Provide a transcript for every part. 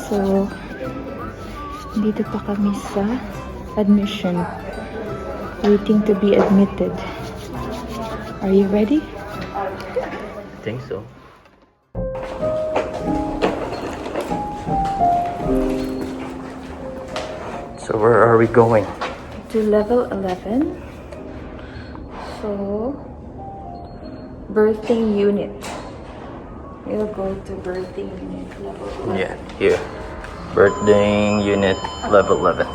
So, dito pa kami sa admission. Waiting to be admitted. Are you ready? I think so. So where are we going? To level 11. So, birthing unit. We'll go to birthing unit level 11. Yeah, here. Birthday unit level 11.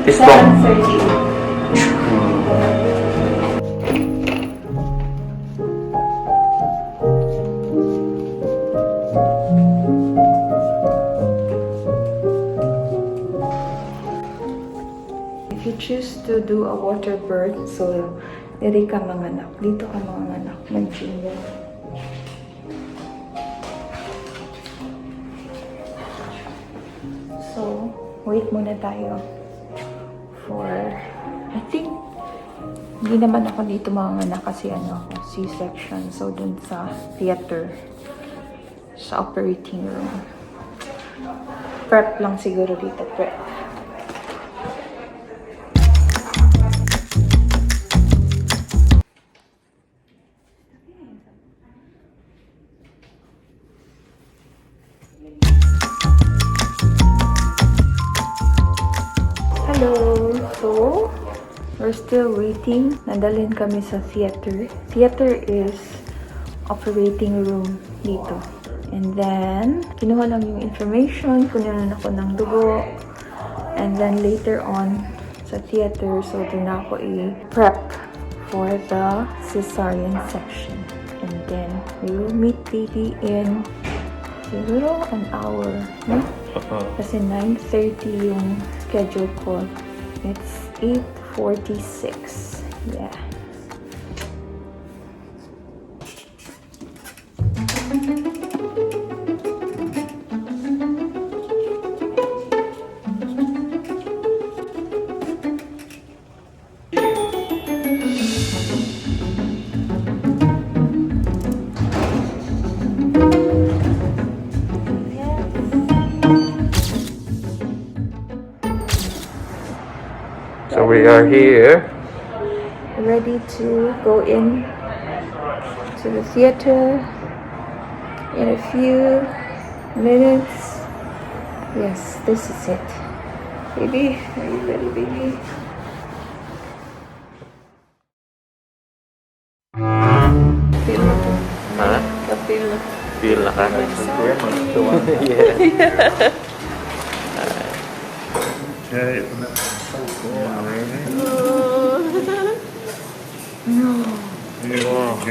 This one. 7:30. If you choose to do a water birth, so dito ka manganak. Dito ka manganak ng junior. So, wait muna tayo for, I think, hindi naman ako dito manganak kasi C-section. So, dun sa theater, sa operating room. Prep lang siguro dito, prep. Hello! So, we're still waiting. Nadalhin kami sa theater. Theater is operating room dito. And then, kinuha lang yung information, kunin ako ng dugo. And then later on, sa theater, so doon ako i-prep for the cesarean section. And then, we will meet baby in siguro an hour. No? Kasi 9:30 yung schedule ko. It's 8:46. Yeah. So we are here. Ready to go in to the theater in a few minutes. Yes, this is it. Baby, are you ready, baby? Feel it. Huh? Feel it. Feel na ka? Yeah. No. Yeah.